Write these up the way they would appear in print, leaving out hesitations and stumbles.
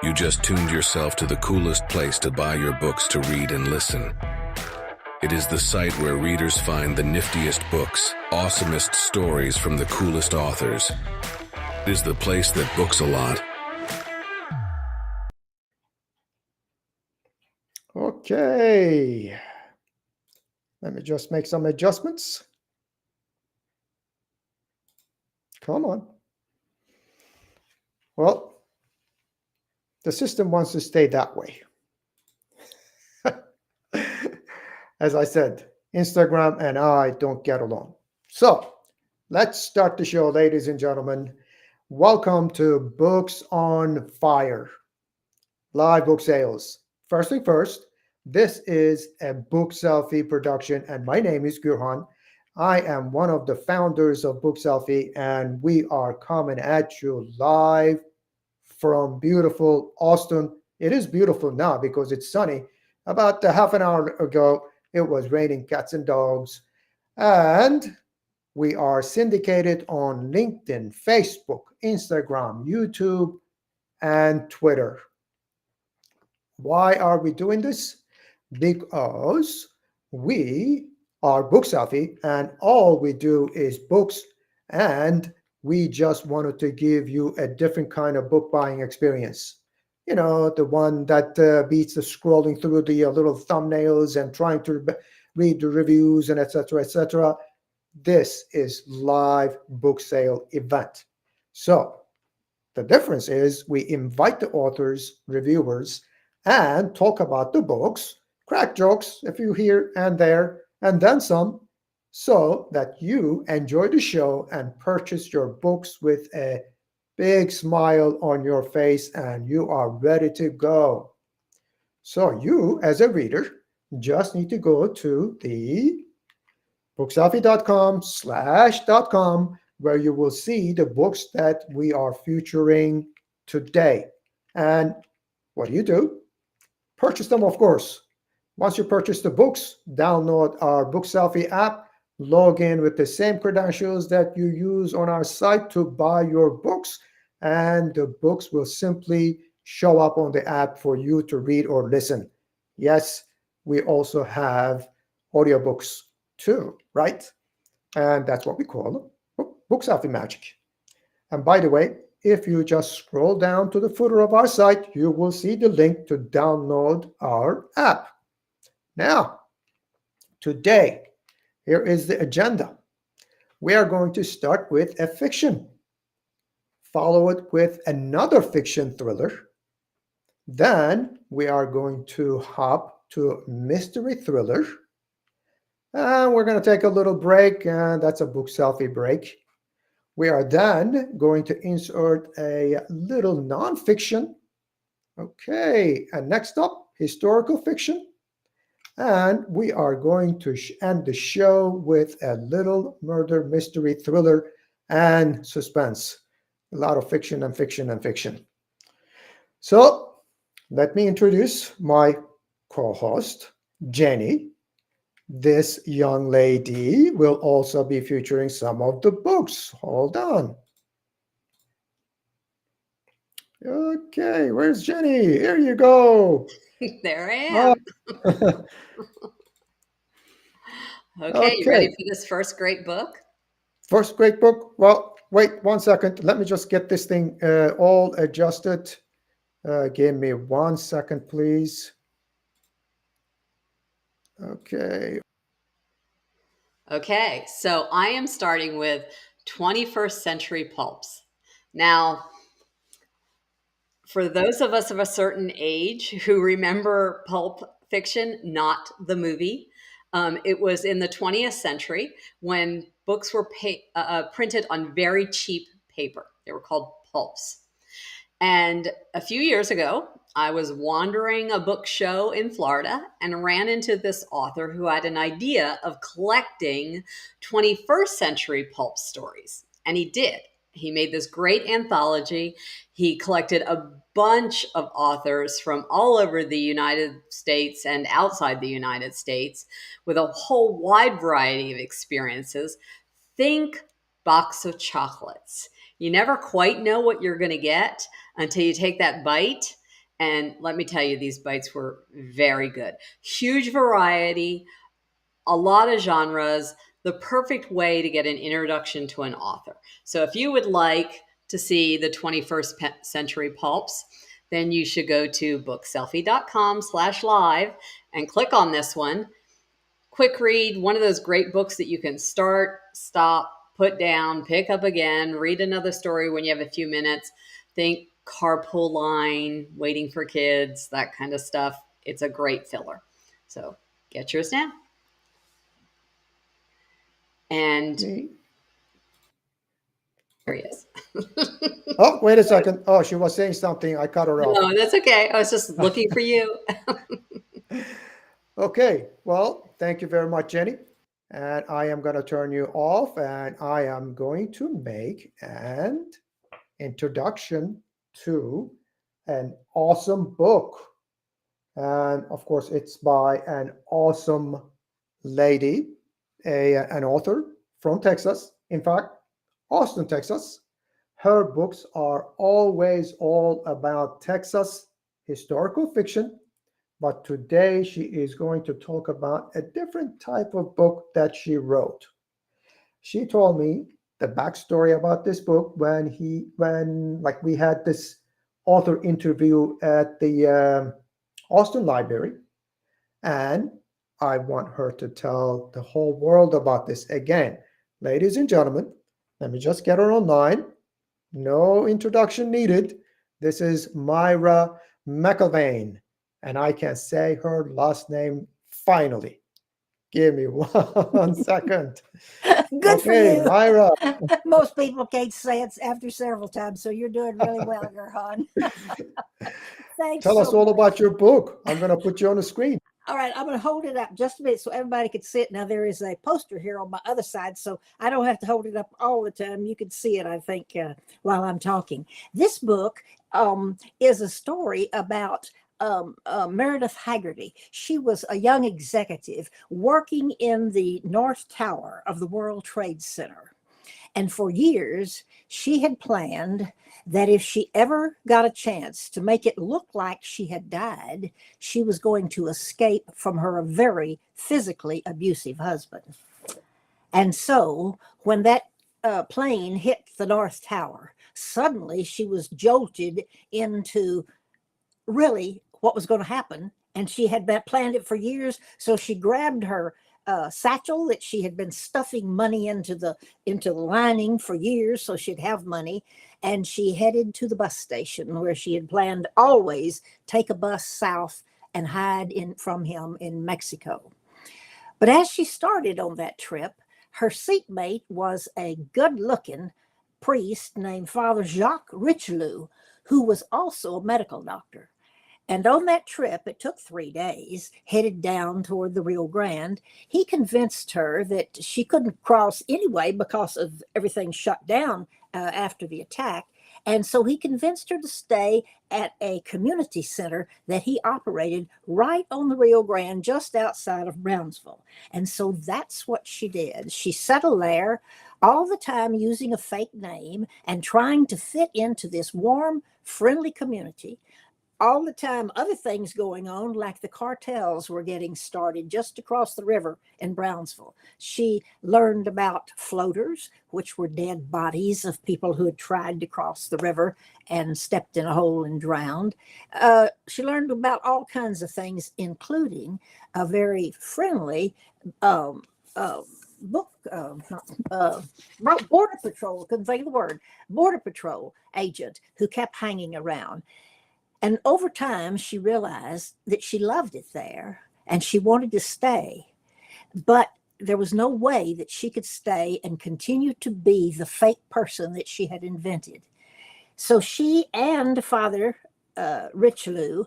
You just tuned yourself to the coolest place to buy your books to read and listen. It is the site where readers find the niftiest books, awesomest stories from the coolest authors. It is the place that books a lot. Okay. Let me just make some adjustments. Come on. Well, the system wants to stay that way. As I said, Instagram and I don't get along. So let's start the show, ladies and gentlemen. Welcome to Books on Fire, live book sales. First thing first, this is a book selfie production, and my name is Gurhan. I am one of the founders of Book Selfie, and we are coming at you live from beautiful Austin. It is beautiful now because it's sunny. About a half an hour ago, it was raining cats and dogs. And we are syndicated on LinkedIn, Facebook, Instagram, YouTube, and Twitter. Why are we doing this? Because we are Book Selfie and all we do is books, and we just wanted to give you a different kind of book buying experience. You know, the one that beats the scrolling through the little thumbnails and trying to read the reviews and etc. etc. This is live book sale event. So the difference is we invite the authors, reviewers, and talk about the books, crack jokes a few here and there, and then some, so that you enjoy the show and purchase your books with a big smile on your face and you are ready to go. So you, as a reader, just need to go to the bookselfie.com/.com where you will see the books that we are featuring today. And what do? Purchase them, of course. Once you purchase the books, download our Book Selfie app, log in with the same credentials that you use on our site to buy your books, and the books will simply show up on the app for you to read or listen. Yes, we also have audiobooks too, right? And that's what we call Book Selfie Magic. And by the way, if you just scroll down to the footer of our site, you will see the link to download our app. Now, today, here is the agenda. We are going to start with a fiction, follow it with another fiction thriller. Then we are going to hop to mystery thriller. And we're going to take a little break, and that's a book selfie break. We are then going to insert a little nonfiction. Okay, and next up, historical fiction. And we are going to end the show with a little murder mystery thriller and suspense. A lot of fiction and fiction and fiction. So let me introduce my co-host, Jenny. This young lady will also be featuring some of the books. Hold on. Okay, where's Jenny? Here you go. There I am. Oh. Okay, you ready for this first great book? First great book? Well, wait 1 second. Let me just get this thing all adjusted. Give me 1 second, please. Okay. Okay, so I am starting with 21st Century Pulps. Now, for those of us of a certain age who remember pulp fiction, not the movie, it was in the 20th century when books were printed on very cheap paper. They were called pulps. And a few years ago, I was wandering a book show in Florida and ran into this author who had an idea of collecting 21st century pulp stories. And he did. He made this great anthology. He collected a bunch of authors from all over the United States and outside the United States with a whole wide variety of experiences. Think box of chocolates. You never quite know what you're going to get until you take that bite. And let me tell you, these bites were very good. Huge variety, a lot of genres, the perfect way to get an introduction to an author. So if you would like to see the 21st century pulps, then you should go to bookselfie.com/live and click on this one. Quick read, one of those great books that you can start, stop, put down, pick up again, read another story when you have a few minutes. Think carpool line, waiting for kids, that kind of stuff. It's a great filler. So get yours now. And Me? there he is. Oh, wait a second. Oh, she was saying something. I cut her off. No, that's okay. I was just looking for you. Okay. Well, thank you very much, Jenny. And I am going to turn you off, and I am going to make an introduction to an awesome book. And of course, it's by an awesome lady, an author from Texas. In fact, Austin, Texas. Her books are always all about Texas historical fiction, but today she is going to talk about a different type of book that she wrote. She told me the backstory about this book when like we had this author interview at the Austin Library, and I want her to tell the whole world about this again. Ladies and gentlemen, let me just get her online. No introduction needed. This is Myra McIlvaine, and I can say her last name finally. Give me 1 second. Good for Okay, you. Myra, Most people can't say it after several times, so you're doing really well, Gerhan. Thanks tell us so all much. about your book. I'm going to put you on the screen. All right, I'm going to hold it up just a bit so everybody can see it. Now, there is a poster here on my other side, so I don't have to hold it up all the time. You can see it, I think, while I'm talking. This book is a story about Meredith Haggerty. She was a young executive working in the North Tower of the World Trade Center. And for years, she had planned that if she ever got a chance to make it look like she had died, she was going to escape from her very physically abusive husband. And so when that plane hit the North Tower, suddenly she was jolted into really what was going to happen. And she had planned it for years. So she grabbed her satchel that she had been stuffing money into the lining for years so she'd have money, and she headed to the bus station where she had planned always take a bus south and hide from him in Mexico. But as she started on that trip, her seatmate was a good-looking priest named Father Jacques Richelieu, who was also a medical doctor. And on that trip, it took 3 days, headed down toward the Rio Grande, he convinced her that she couldn't cross anyway because of everything shut down after the attack. And so he convinced her to stay at a community center that he operated right on the Rio Grande, just outside of Brownsville. And so that's what she did. She settled there all the time using a fake name and trying to fit into this warm, friendly community. All the time, other things going on, like the cartels were getting started just across the river in Brownsville. She learned about floaters, which were dead bodies of people who had tried to cross the river and stepped in a hole and drowned. She learned about all kinds of things, including a very friendly book, Border Patrol, couldn't think of the word, Border Patrol agent who kept hanging around. And over time, she realized that she loved it there and she wanted to stay. But there was no way that she could stay and continue to be the fake person that she had invented. So she and Father Richelieu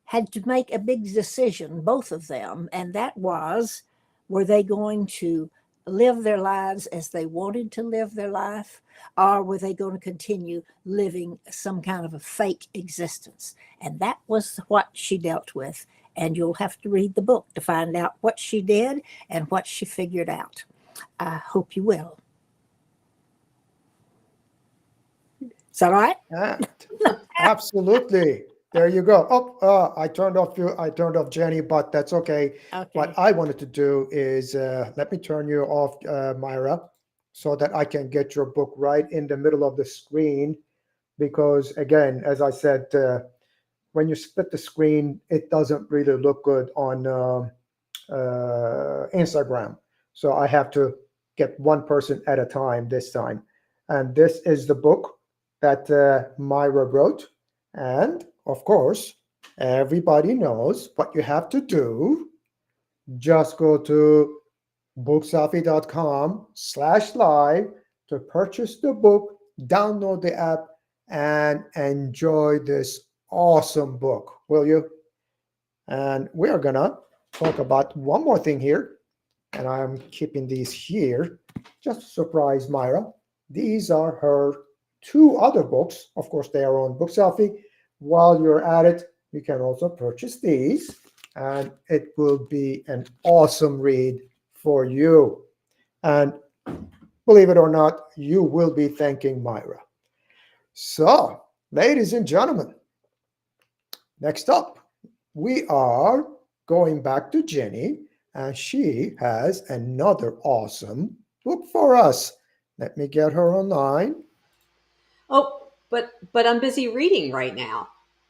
had to make a big decision, both of them. And that was, were they going to live their lives as they wanted to live their life, or were they going to continue living some kind of a fake existence? And that was what she dealt with. And you'll have to read the book to find out what she did and what she figured out. I hope you will. Is that all right? Absolutely. There you go. I turned off you. I turned off Jenny, but that's okay. What Okay. I wanted to do is let me turn you off, Myra, so that I can get your book right in the middle of the screen. Because again, as I said, when you split the screen, it doesn't really look good on Instagram. So I have to get one person at a time this time. And this is the book that Myra wrote. And of course, everybody knows what you have to do. Just go to bookselfie.com/live to purchase the book, download the app, and enjoy this awesome book, will you? And we are gonna talk about one more thing here, and I'm keeping these here just to surprise Myra. These are her two other books. Of course, they are on Book Selfie. While you're at it, you can also purchase these, and it will be an awesome read for you. And believe it or not, you will be thanking Myra. So, ladies and gentlemen, next up, we are going back to Jenny, and she has another awesome book for us. Let me get her online. Oh, but I'm busy reading right now.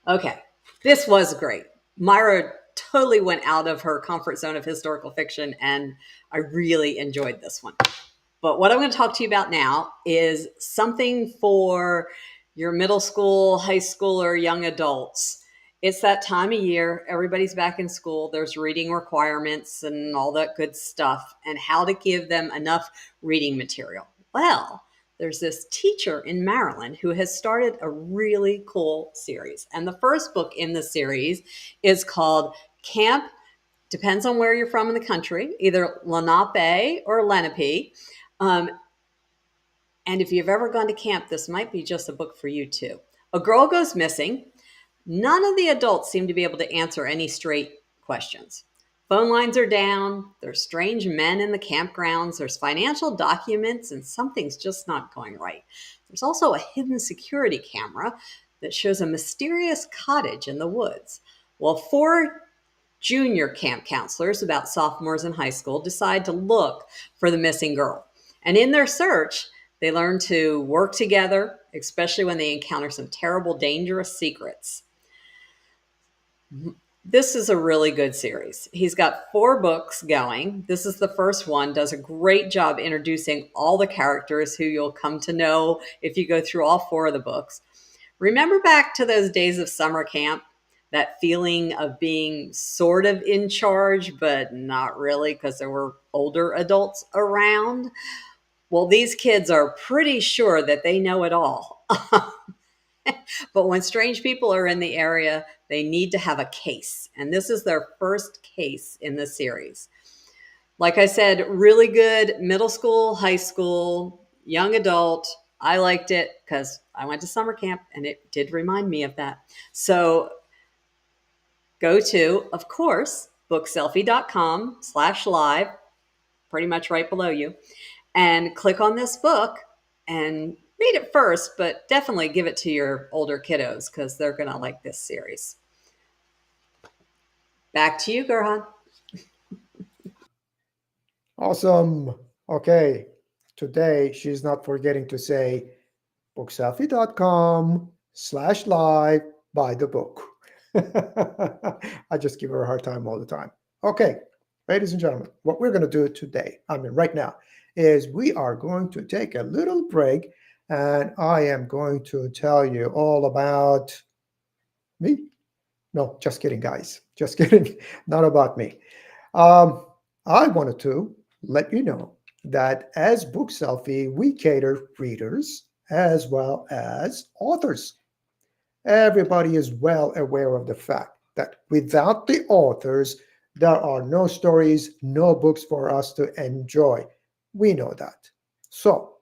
Okay, this was great. Myra totally went out of her comfort zone of historical fiction, and I really enjoyed this one. But what I'm going to talk to you about now is something for your middle school, high school, or young adults. It's that time of year. Everybody's back in school. There's reading requirements and all that good stuff, and how to give them enough reading material. Well, there's this teacher in Maryland who has started a really cool series. And the first book in the series is called Camp, depends on where you're from in the country, either Lenape or Lenape. Um, and if you've ever gone to camp, this might be just a book for you too. A girl goes missing. None of the adults seem to be able to answer any straight questions. Phone lines are down. There's strange men in the campgrounds. There's financial documents, and something's just not going right. There's also a hidden security camera that shows a mysterious cottage in the woods. Well, four junior camp counselors, about sophomores in high school, decide to look for the missing girl. And in their search, they learn to work together, especially when they encounter some terrible, dangerous secrets. This is a really good series. He's got 4 books going. This is the first one, does a great job introducing all the characters who you'll come to know if you go through all 4 of the books. Remember back to those days of summer camp? That feeling of being sort of in charge, but not really because there were older adults around? Well, these kids are pretty sure that they know it all. But when strange people are in the area, they need to have a case. And this is their first case in the series. Like I said, really good middle school, high school, young adult. I liked it because I went to summer camp and it did remind me of that. So go to, of course, bookselfie.com/live, pretty much right below you, and click on this book and read it first, but definitely give it to your older kiddos because they're going to like this series. Back to you, Gerhan. Awesome. Okay. Today, she's not forgetting to say bookselfie.com/live, buy the book. I just give her a hard time all the time. Okay, ladies and gentlemen, what we're going to do today, right now, is we are going to take a little break, and I am going to tell you all about me. No, just kidding, guys. Just kidding. Not about me. I wanted to let you know that as Book Selfie, we cater readers as well as authors. Everybody is well aware of the fact that without the authors, there are no stories, no books for us to enjoy. We know that. So,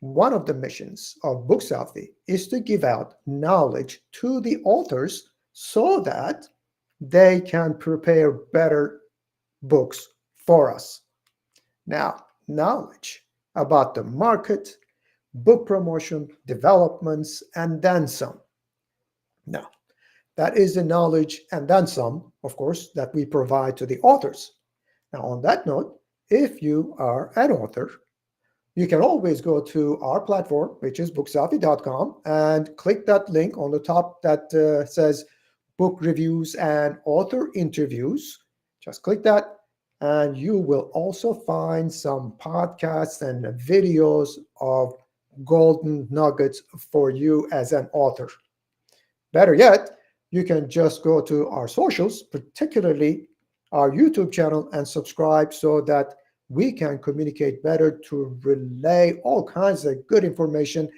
one of the missions of Book Selfie is to give out knowledge to the authors so that they can prepare better books for us. Now, knowledge about the market, book promotion, developments, and then some. Now, That is the knowledge and then some, of course, that we provide to the authors. Now, on that note, if you are an author, you can always go to our platform, which is bookselfie.com, and click that link on the top that says book reviews and author interviews. Just click that, and you will also find some podcasts and videos of golden nuggets for you as an author. Better yet, you can just go to our socials, particularly our YouTube channel, and subscribe so that we can communicate better to relay all kinds of good information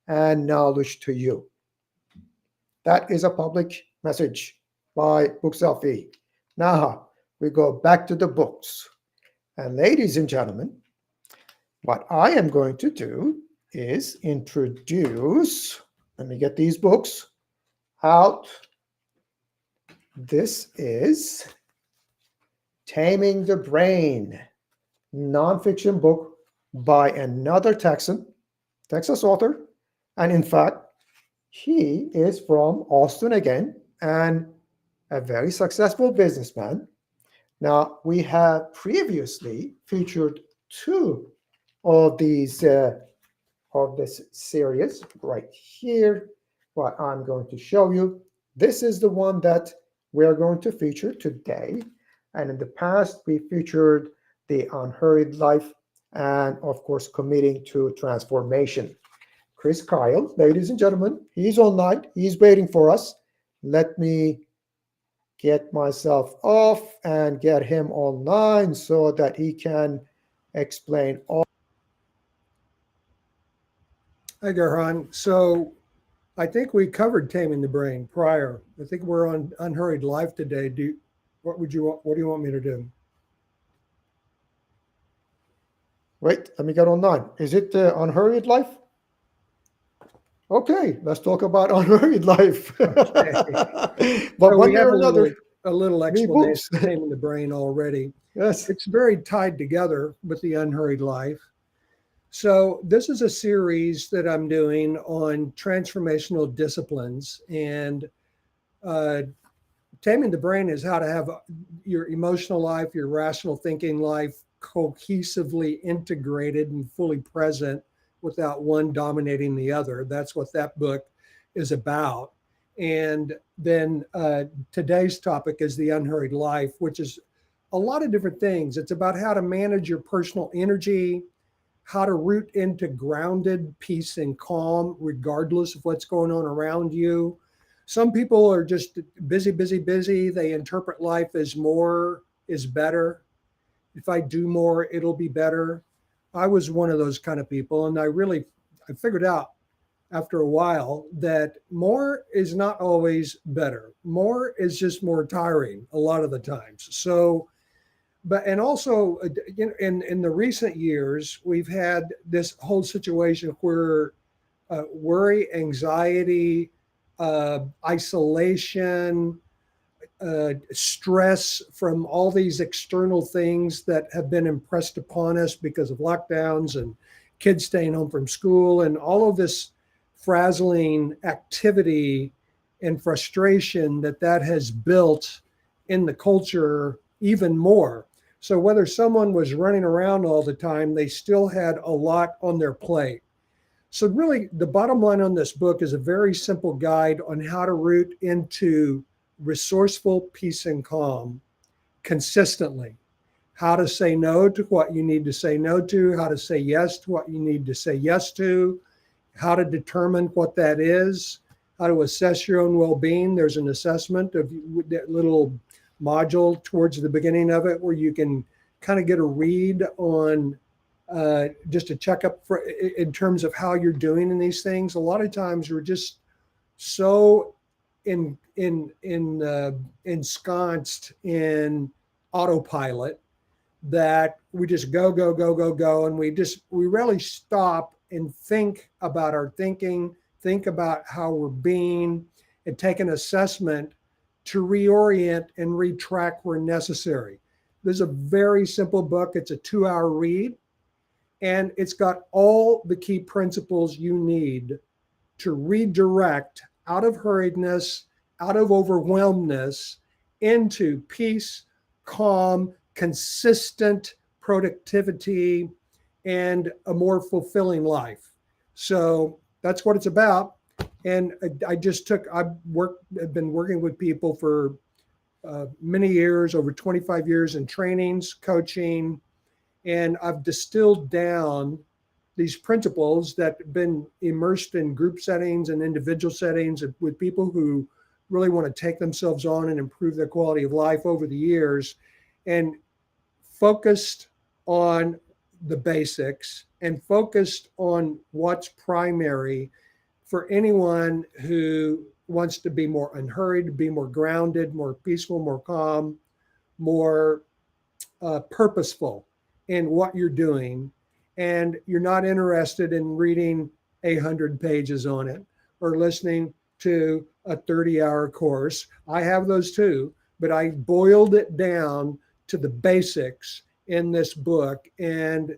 and knowledge to you. That is a public message by Book Selfie. Now we go back to the books. And ladies and gentlemen, what I am going to do is introduce, let me get these books out. This is Taming the Brain, nonfiction book by another Texas author. And in fact, he is from Austin again and a very successful businessman. Now, we have previously featured two of these of this series right here. What I'm going to show you. This is the one that we are going to feature today. And in the past, we featured The Unhurried Life and, of course, Committing to Transformation. Chris Kyle, ladies and gentlemen, he's online. He's waiting for us. Let me get myself off and get him online so that he can explain all. Hi, Gerhan. So I think we covered Taming the Brain prior. I think we're on Unhurried Life today. What do you want me to do? Wait, let me get online. Is it Unhurried Life? Okay, let's talk about Unhurried Life. Okay. But So one we way have or another, a little explanation of Taming the Brain already. yes. It's very tied together with the Unhurried Life. So this is a series that I'm doing on transformational disciplines, and Taming the Brain is how to have your emotional life, your rational thinking life cohesively integrated and fully present without one dominating the other. That's what that book is about. And then today's topic is the Unhurried Life, which is a lot of different things. It's about how to manage your personal energy, how to root into grounded peace and calm, regardless of what's going on around you. Some people are just busy, busy, busy. They interpret life as more is better. If I do more, it'll be better. I was one of those kind of people. And I figured out after a while that more is not always better. More is just more tiring a lot of the times. So, and also in the recent years, we've had this whole situation where worry, anxiety, isolation, stress from all these external things that have been impressed upon us because of lockdowns and kids staying home from school and all of this frazzling activity and frustration that has built in the culture even more. So whether someone was running around all the time, they still had a lot on their plate. So really, the bottom line on this book is a very simple guide on how to root into resourceful peace and calm consistently. How to say no to what you need to say no to, how to say yes to what you need to say yes to, how to determine what that is, how to assess your own well-being. There's an assessment of that little module towards the beginning of it where you can kind of get a read on just a checkup in terms of how you're doing in these things. A lot of times we're just so ensconced in autopilot that we just go, and we rarely stop and think about our thinking, think about how we're being, and take an assessment to reorient and retrack where necessary. This is a very simple book. It's a 2-hour read, and it's got all the key principles you need to redirect out of hurriedness out of overwhelmness into peace, calm, consistent productivity, and a more fulfilling life. So that's what it's about. And I've been working with people for many years, over 25 years in trainings, coaching, and I've distilled down these principles that have been immersed in group settings and individual settings with people who really want to take themselves on and improve their quality of life over the years, and focused on the basics and focused on what's primary for anyone who wants to be more unhurried, be more grounded, more peaceful, more calm, more purposeful in what you're doing. And you're not interested in reading 800 pages on it or listening to a 30-hour course. I have those too, but I boiled it down to the basics in this book. And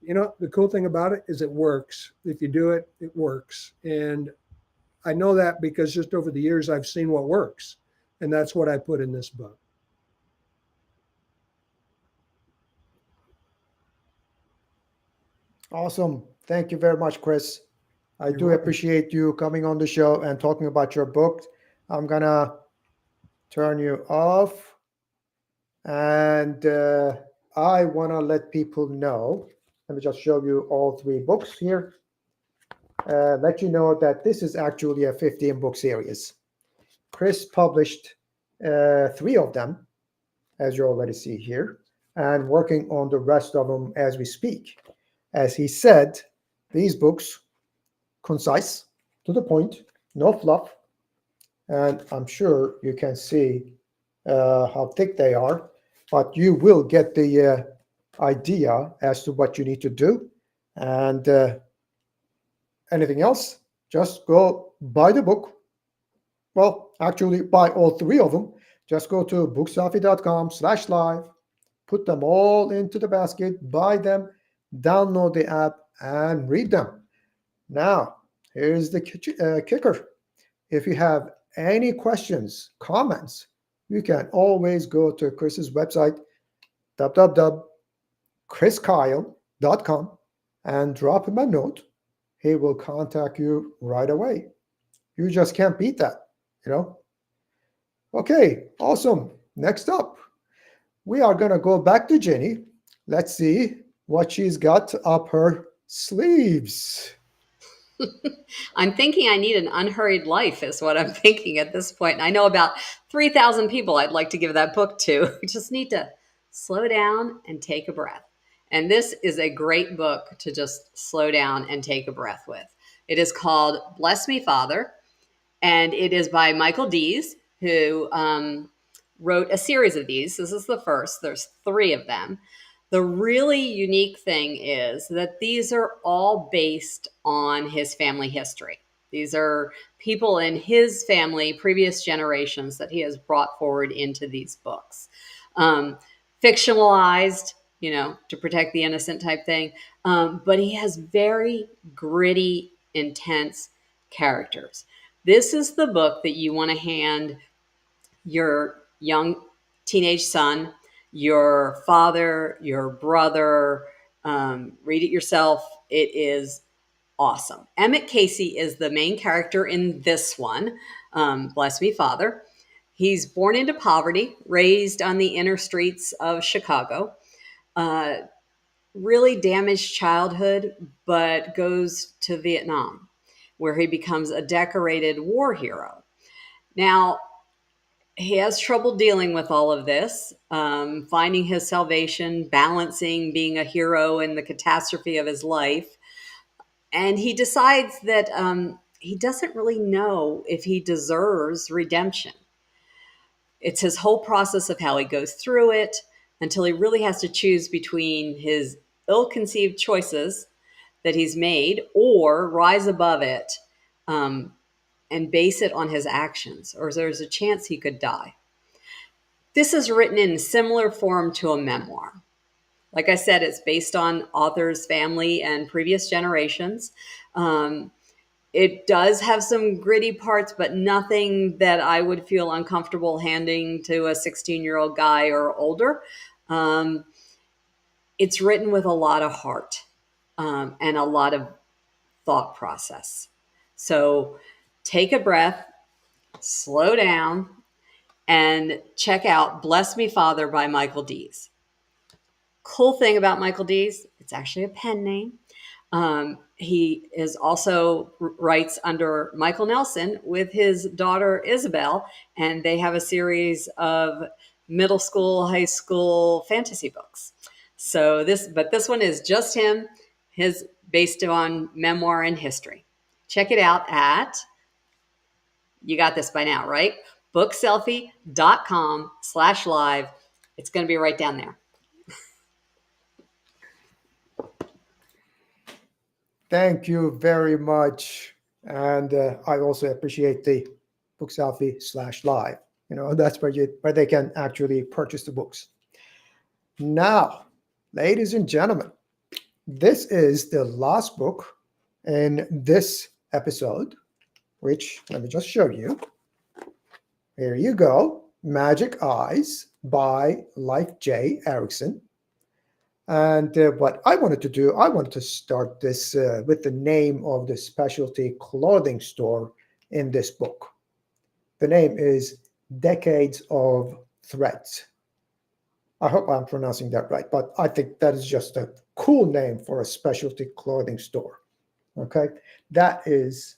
the cool thing about it is it works. If you do it, it works. And I know that because just over the years, I've seen what works. And that's what I put in this book. Awesome. Thank you very much, Chris. I You're do welcome. appreciate you coming on the show and talking about your book. I'm going to turn you off. And I want to let people know. Let me just show you all three books here. Let you know that this is actually a 15-book series. Chris published 3 of them, as you already see here, and working on the rest of them as we speak. As he said, these books, concise, to the point, no fluff, and I'm sure you can see how thick they are, but you will get the idea as to what you need to do. And anything else, just go buy the book. Well, actually, buy all 3 of them. Just go to booksafi.com/live, put them all into the basket, buy them, download the app, and read them. Now, here's the kicker. If you have any questions, comments, you can always go to Chris's website, www.chriskyle.com, and drop him a note. He will contact you right away. You just can't beat that, Okay, awesome. Next up, we are going to go back to Jennie. Let's see what she's got up her sleeves. I'm thinking I need an unhurried life is what I'm thinking at this point. And I know about 3,000 people I'd like to give that book to. We just need to slow down and take a breath. And this is a great book to just slow down and take a breath with. It is called Bless Me, Father, and it is by Michael Dees, who wrote a series of these. This is the first. There's 3 of them. The really unique thing is that these are all based on his family history. These are people in his family, previous generations, that he has brought forward into these books. Fictionalized, to protect the innocent type thing. But he has very gritty, intense characters. This is the book that you want to hand your young teenage son, your father, your brother. Read it yourself. It is awesome. Emmett Casey is the main character in this one. Bless Me, Father. He's born into poverty, raised on the inner streets of Chicago. Really damaged childhood, but goes to Vietnam, where he becomes a decorated war hero. Now, he has trouble dealing with all of this, finding his salvation, balancing being a hero in the catastrophe of his life. And he decides that he doesn't really know if he deserves redemption. It's his whole process of how he goes through it until he really has to choose between his ill-conceived choices that he's made or rise above it and base it on his actions, or there's a chance he could die. This is written in similar form to a memoir. Like I said, it's based on author's family and previous generations. It does have some gritty parts, but nothing that I would feel uncomfortable handing to a 16-year-old guy or older. It's written with a lot of heart and a lot of thought process. So take a breath, slow down, and check out Bless Me Father by Michael Dees. Cool thing about Michael Dees, it's actually a pen name. He is also writes under Michael Nelson with his daughter Isabel, and they have a series of middle school, high school fantasy books. So this one is just him, his based on memoir and history. Check it out at, you got this by now, right? bookselfie.com/live. It's going to be right down there. Thank you very much. And I also appreciate the bookselfie/live. That's where they can actually purchase the books. Now, ladies and gentlemen, this is the last book in this episode, which let me just show you. Here you go. Magic Eyes by Leif J. Erikson. And what I wanted to do, I wanted to start this with the name of the specialty clothing store in this book. The name is Decades of Threads. I hope I'm pronouncing that right, but I think that is just a cool name for a specialty clothing store. Okay, that is,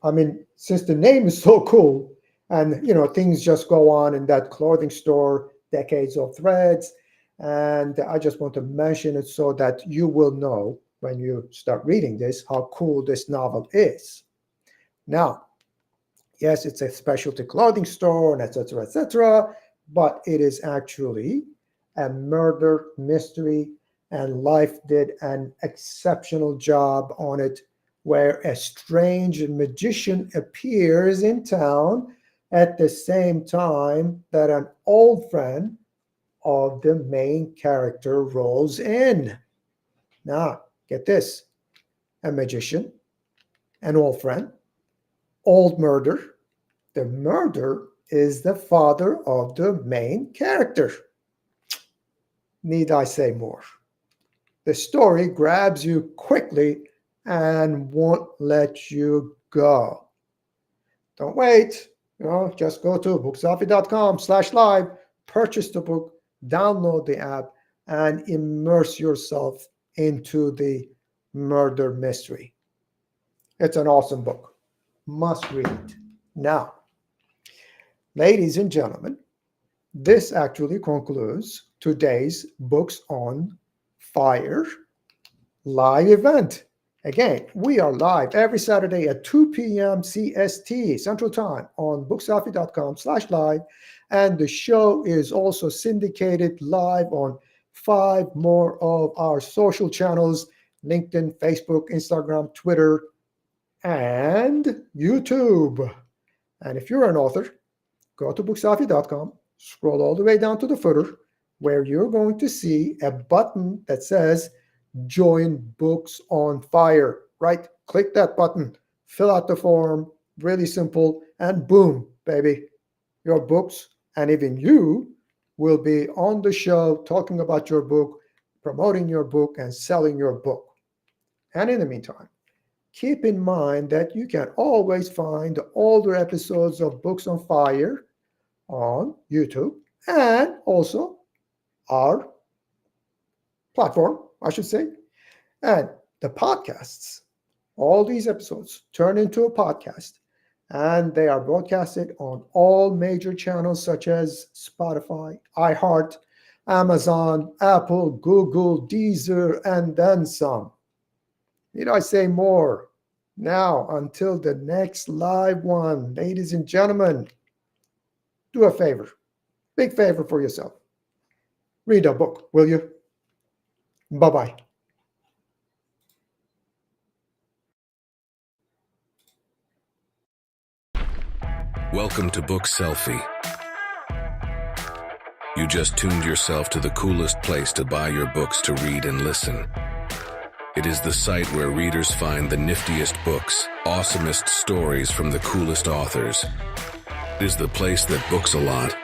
I mean, since the name is so cool and, things just go on in that clothing store, Decades of Threads. And I just want to mention it so that you will know when you start reading this how cool this novel is. Now, yes, it's a specialty clothing store and etc., but it is actually a murder mystery, and Leif did an exceptional job on it, where a strange magician appears in town at the same time that an old friend of the main character rolls in. Now, get this. A magician, an old friend, old murder. The murder is the father of the main character. Need I say more? The story grabs you quickly and won't let you go. Don't wait. Just go to bookselfie.com/live, purchase the book, download the app, and immerse yourself into the murder mystery. It's an awesome book. Must read. Now, ladies and gentlemen, this actually concludes today's Books on Fire live event. Again, we are live every Saturday at 2 p.m. CST, Central Time, on bookselfie.com/live. And the show is also syndicated live on 5 more of our social channels: LinkedIn, Facebook, Instagram, Twitter, and YouTube. And if you're an author, go to bookselfie.com, scroll all the way down to the footer, where you're going to see a button that says Join Books on Fire. Right? Click that button, fill out the form, really simple, and boom, baby, your books and even you will be on the show talking about your book, promoting your book, and selling your book. And in the meantime, keep in mind that you can always find the older episodes of Books on Fire on YouTube and also our platform, I should say, and the podcasts. All these episodes turn into a podcast, and they are broadcasted on all major channels such as Spotify, iHeart, Amazon, Apple, Google, Deezer, and then some. Need I say more? Now, until the next live one, ladies and gentlemen, do a favor, big favor for yourself. Read a book, will you? Bye-bye. Welcome to Book Selfie. You just tuned yourself to the coolest place to buy your books to read and listen. It is the site where readers find the niftiest books, awesomest stories from the coolest authors. It is the place that books a lot